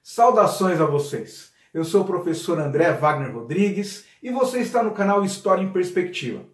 Saudações a vocês! Eu sou o professor André Wagner Rodrigues e você está no canal História em Perspectiva.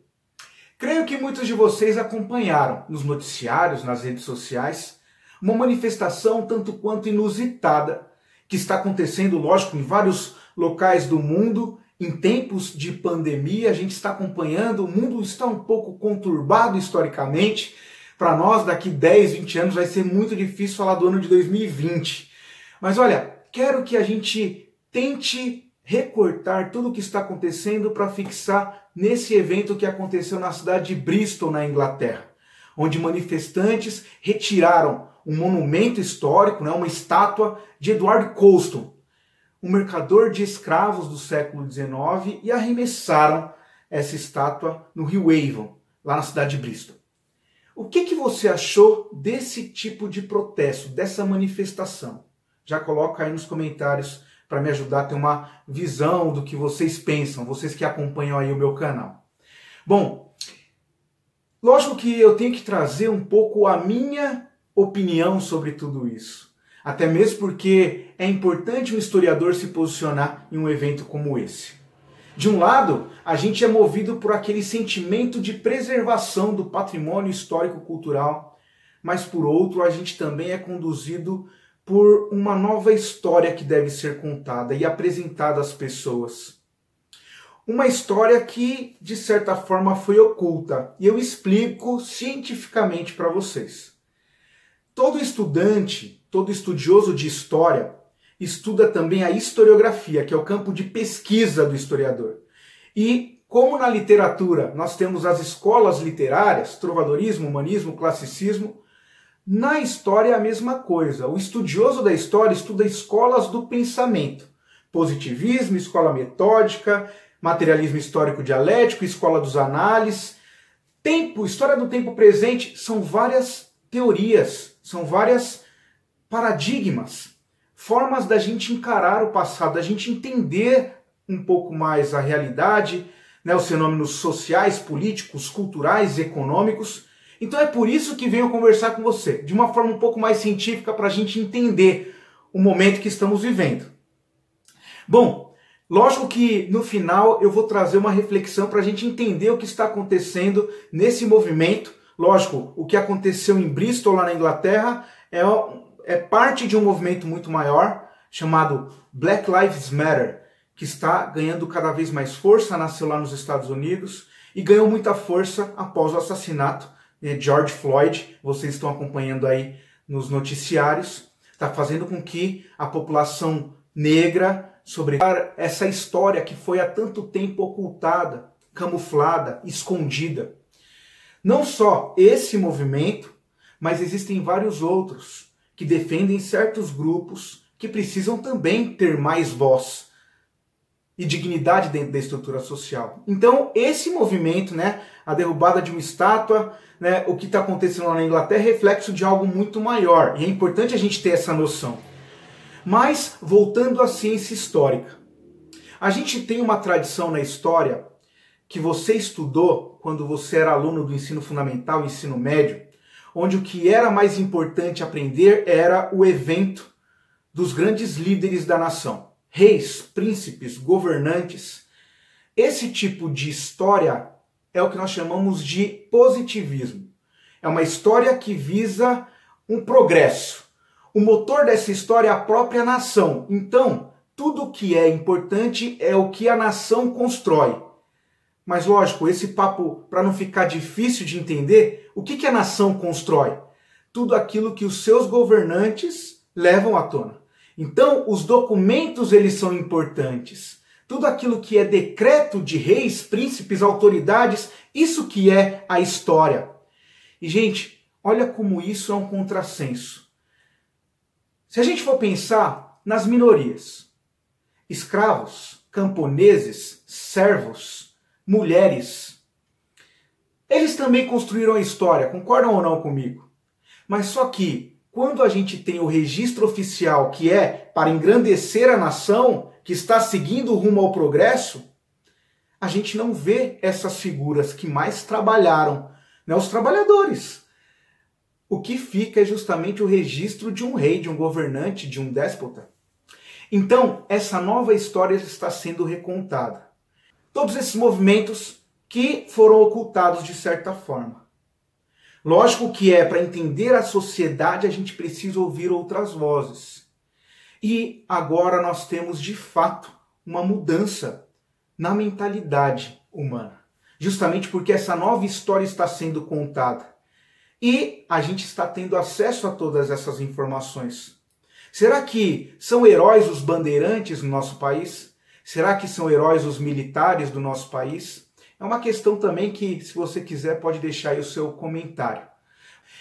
Creio que muitos de vocês acompanharam nos noticiários, nas redes sociais, uma manifestação tanto quanto inusitada que está acontecendo, lógico, em vários locais do mundo. Em tempos de pandemia, a gente está acompanhando, o mundo está um pouco conturbado historicamente. Para nós, daqui 10, 20 anos, vai ser muito difícil falar do ano de 2020. Mas olha, quero que a gente tente recortar tudo o que está acontecendo para fixar nesse evento que aconteceu na cidade de Bristol, na Inglaterra, onde manifestantes retiraram um monumento histórico, uma estátua de Edward Colston, um mercador de escravos do século XIX, e arremessaram essa estátua no rio Avon, lá na cidade de Bristol. O que você achou desse tipo de protesto, dessa manifestação? Já coloca aí nos comentários para me ajudar a ter uma visão do que vocês pensam, vocês que acompanham aí o meu canal. Bom, lógico que eu tenho que trazer um pouco a minha opinião sobre tudo isso. Até mesmo porque é importante um historiador se posicionar em um evento como esse. De um lado, a gente é movido por aquele sentimento de preservação do patrimônio histórico-cultural, mas por outro, a gente também é conduzido por uma nova história que deve ser contada e apresentada às pessoas. Uma história que, de certa forma, foi oculta. E eu explico cientificamente para vocês. Todo estudante, todo estudioso de história, estuda também a historiografia, que é o campo de pesquisa do historiador. E, como na literatura nós temos as escolas literárias, trovadorismo, humanismo, classicismo, na história é a mesma coisa. O estudioso da história estuda escolas do pensamento. Positivismo, escola metódica, materialismo histórico dialético, escola dos análises. História do tempo presente, são várias teorias, são várias paradigmas, formas da gente encarar o passado, da gente entender um pouco mais a realidade, os fenômenos sociais, políticos, culturais, econômicos. Então é por isso que venho conversar com você, de uma forma um pouco mais científica, para a gente entender o momento que estamos vivendo. Bom, lógico que no final eu vou trazer uma reflexão para a gente entender o que está acontecendo nesse movimento. Lógico, o que aconteceu em Bristol, lá na Inglaterra, é parte de um movimento muito maior, chamado Black Lives Matter, que está ganhando cada vez mais força, nasceu lá nos Estados Unidos e ganhou muita força após o assassinato de George Floyd. Vocês estão acompanhando aí nos noticiários, está fazendo com que a população negra sobreviva essa história que foi há tanto tempo ocultada, camuflada, escondida. Não só esse movimento, mas existem vários outros que defendem certos grupos que precisam também ter mais voz e dignidade dentro da estrutura social. Então, esse movimento, a derrubada de uma estátua, o que está acontecendo lá na Inglaterra é reflexo de algo muito maior. E é importante a gente ter essa noção. Mas, voltando à ciência histórica. A gente tem uma tradição na história que você estudou quando você era aluno do ensino fundamental e ensino médio, onde o que era mais importante aprender era o evento dos grandes líderes da nação. Reis, príncipes, governantes. Esse tipo de história é o que nós chamamos de positivismo. É uma história que visa um progresso. O motor dessa história é a própria nação. Então, tudo o que é importante é o que a nação constrói. Mas lógico, esse papo, para não ficar difícil de entender, o que a nação constrói? Tudo aquilo que os seus governantes levam à tona. Então, os documentos, eles são importantes. Tudo aquilo que é decreto de reis, príncipes, autoridades, isso que é a história. E, gente, olha como isso é um contrassenso. Se a gente for pensar nas minorias, escravos, camponeses, servos, mulheres, eles também construíram a história, concordam ou não comigo? Mas só que, quando a gente tem o registro oficial, que é para engrandecer a nação, que está seguindo rumo ao progresso, a gente não vê essas figuras que mais trabalharam, os trabalhadores. O que fica é justamente o registro de um rei, de um governante, de um déspota. Então, essa nova história está sendo recontada. Todos esses movimentos que foram ocultados de certa forma. Lógico que para entender a sociedade a gente precisa ouvir outras vozes. E agora nós temos de fato uma mudança na mentalidade humana. Justamente porque essa nova história está sendo contada. E a gente está tendo acesso a todas essas informações. Será que são heróis os bandeirantes no nosso país? Será que são heróis os militares do nosso país? É uma questão também que, se você quiser, pode deixar aí o seu comentário.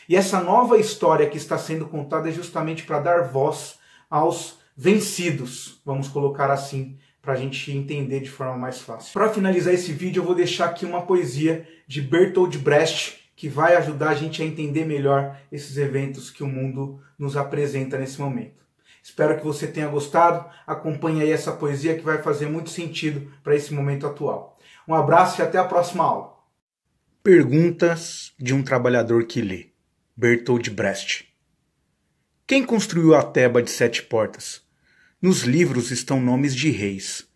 E essa nova história que está sendo contada é justamente para dar voz aos vencidos, vamos colocar assim, para a gente entender de forma mais fácil. Para finalizar esse vídeo, eu vou deixar aqui uma poesia de Bertolt Brecht, que vai ajudar a gente a entender melhor esses eventos que o mundo nos apresenta nesse momento. Espero que você tenha gostado. Acompanhe aí essa poesia que vai fazer muito sentido para esse momento atual. Um abraço e até a próxima aula. Perguntas de um trabalhador que lê. Bertolt Brecht. Quem construiu a Teba de 7 portas? Nos livros estão nomes de reis.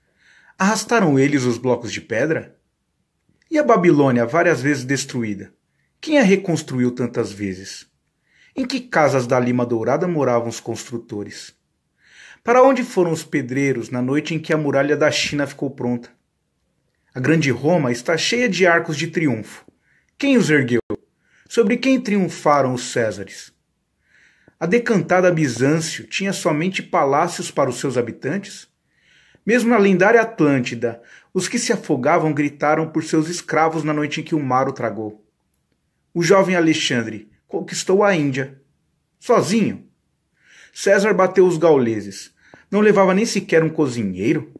Arrastaram eles os blocos de pedra? E a Babilônia, várias vezes destruída? Quem a reconstruiu tantas vezes? Em que casas da Lima Dourada moravam os construtores? Para onde foram os pedreiros na noite em que a muralha da China ficou pronta? A grande Roma está cheia de arcos de triunfo. Quem os ergueu? Sobre quem triunfaram os Césares? A decantada Bizâncio tinha somente palácios para os seus habitantes? Mesmo na lendária Atlântida, os que se afogavam gritaram por seus escravos na noite em que o mar o tragou. O jovem Alexandre conquistou a Índia. Sozinho? César bateu os gauleses. Não levava nem sequer um cozinheiro?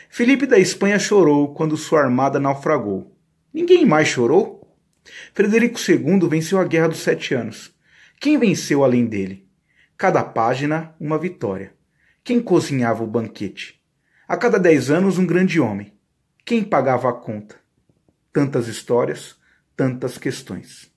Felipe da Espanha chorou quando sua armada naufragou. Ninguém mais chorou? Frederico II venceu a Guerra dos 7 Anos. Quem venceu além dele? Cada página, uma vitória. Quem cozinhava o banquete? A cada 10 anos, um grande homem. Quem pagava a conta? Tantas histórias, tantas questões.